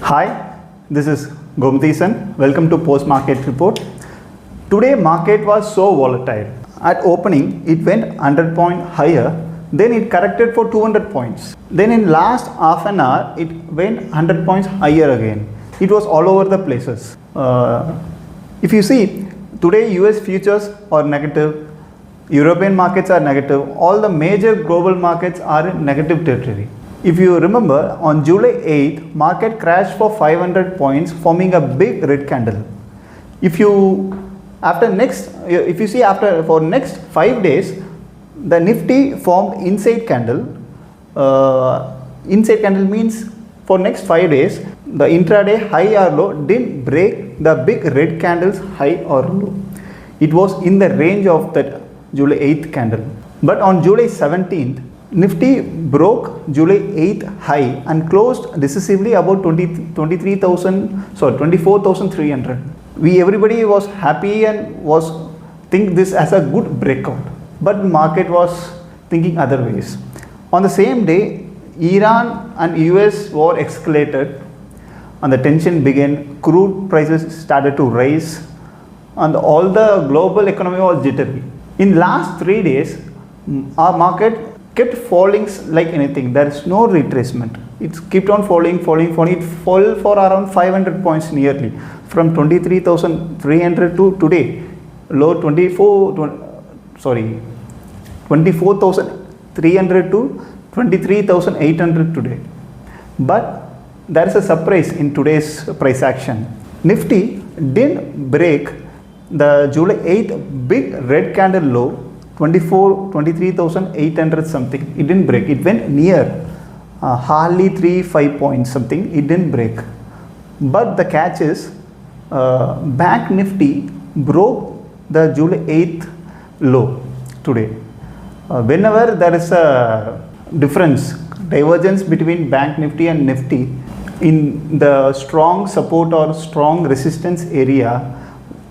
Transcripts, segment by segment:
Hi, this is Gomthisan. Welcome to Post Market Report. Today market was so volatile. At opening, it went 100 point higher. Then it corrected for 200 points. Then in last half an hour, it went 100 points higher again. It was all over the places. If you see, today US futures are negative. European markets are negative. All the major global markets are in negative territory. If you remember, on July 8th, market crashed for 500 points, forming a big red candle. If you see for next 5 days, the Nifty formed inside candle. Inside candle means for next 5 days, the intraday high or low didn't break the big red candle's high or low. It was in the range of that July 8th candle. But on July 17th, Nifty broke July 8th high and closed decisively about 24,300. Everybody was happy and was think this as a good breakout, but market was thinking other ways. On the same day, Iran and US war escalated and the tension began. Crude prices started to rise and all the global economy was jittery. In last 3 days, our market kept falling like anything. There is no retracement. It kept on falling. It fell for around 500 points nearly, from 23,300 to today low 24,300 to 23,800 today. But there is a surprise in today's price action. Nifty didn't break the July 8th big red candle low 23,800 something. It didn't break. It went near hardly 3-5 points something. It didn't break. But the catch is Bank Nifty broke the July 8th low today. Whenever there is a divergence between Bank Nifty and Nifty in the strong support or strong resistance area,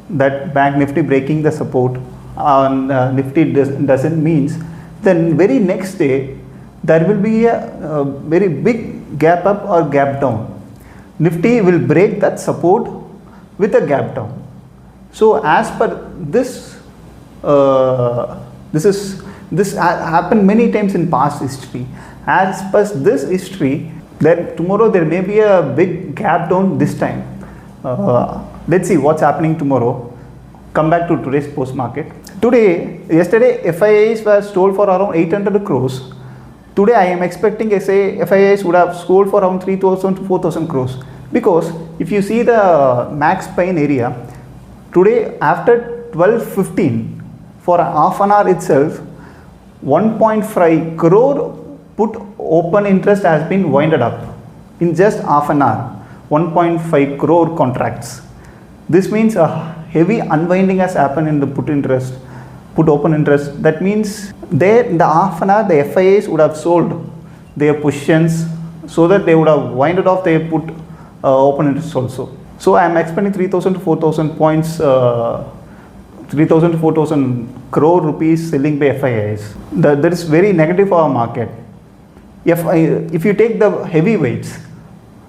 that Bank Nifty breaking the support and Nifty doesn't means, then very next day there will be a very big gap up or gap down. Nifty will break that support with a gap down. So as per this, this happened many times in past history. As per this history, then tomorrow there may be a big gap down this time. Let's see what's happening tomorrow. Come back to today's post market. Yesterday FIIs were sold for around 800 crores. Today I am expecting FIIs would have sold for around 3,000 to 4,000 crores. Because if you see the max pain area, today after 12:15 for half an hour itself, 1.5 crore put open interest has been winded up in just half an hour. 1.5 crore contracts. This means a heavy unwinding has happened in the put open interest. That means there in the half an hour the FIAs would have sold their positions so that they would have winded off their put open interest also. So I am expecting 3,000 to 4,000 points, 3,000 to 4,000 crore rupees selling by FIAs. That is very negative for our market. If you take the heavyweights,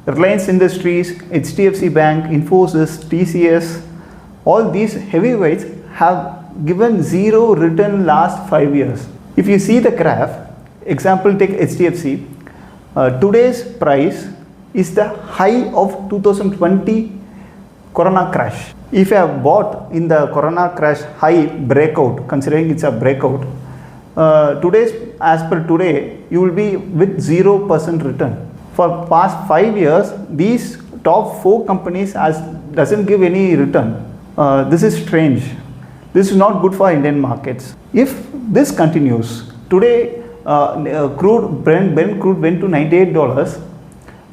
Reliance Industries, HDFC Bank, Infosys, TCS, all these heavyweights have given zero return last 5 years. If you see the graph, example take HDFC, today's price is the high of 2020 Corona crash. If you have bought in the Corona crash high breakout, considering it's a breakout, as per today, you will be with 0% return. For past 5 years, these top 4 companies doesn't give any return. This is strange. This is not good for Indian markets. If this continues, today Brent crude went to $98.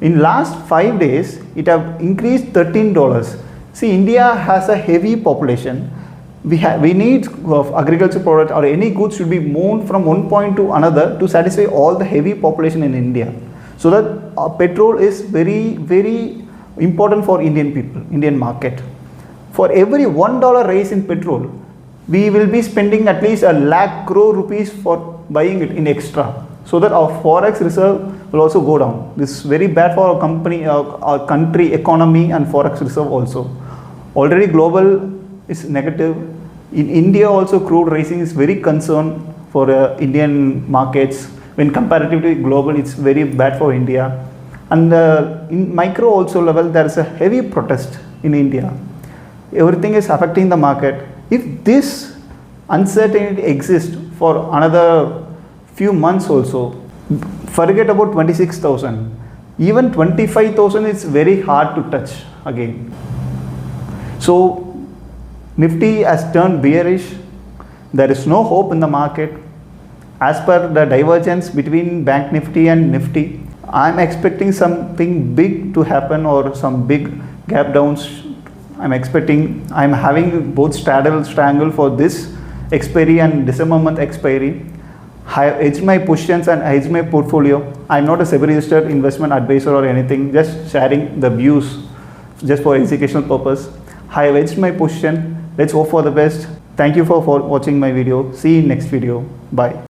In last 5 days, it have increased $13. See, India has a heavy population. We need agriculture product or any goods should be moved from one point to another to satisfy all the heavy population in India. So that petrol is very, very important for Indian people, Indian market. For every $1 raise in petrol, we will be spending at least 1 lakh crore rupees for buying it in extra, so that our forex reserve will also go down. This is very bad for our company, our country economy and forex reserve also. Already global is negative. In India also crude raising is very concerned for Indian markets. When comparatively global, it's very bad for India. And in micro also level, there is a heavy protest in India. Everything is affecting the market. If this uncertainty exists for another few months also, forget about 26,000. Even 25,000 is very hard to touch again. So Nifty has turned bearish. There is no hope in the market. As per the divergence between Bank Nifty and Nifty, I am expecting something big to happen or some big gap downs. I am having both strangle for this expiry and December month expiry. I have hedged my positions and hedged my portfolio. I am not a SEBI registered investment advisor or anything, just sharing the views just for educational purpose. I have hedged my position. Let's hope for the best. Thank you for watching my video. See you in next video. Bye.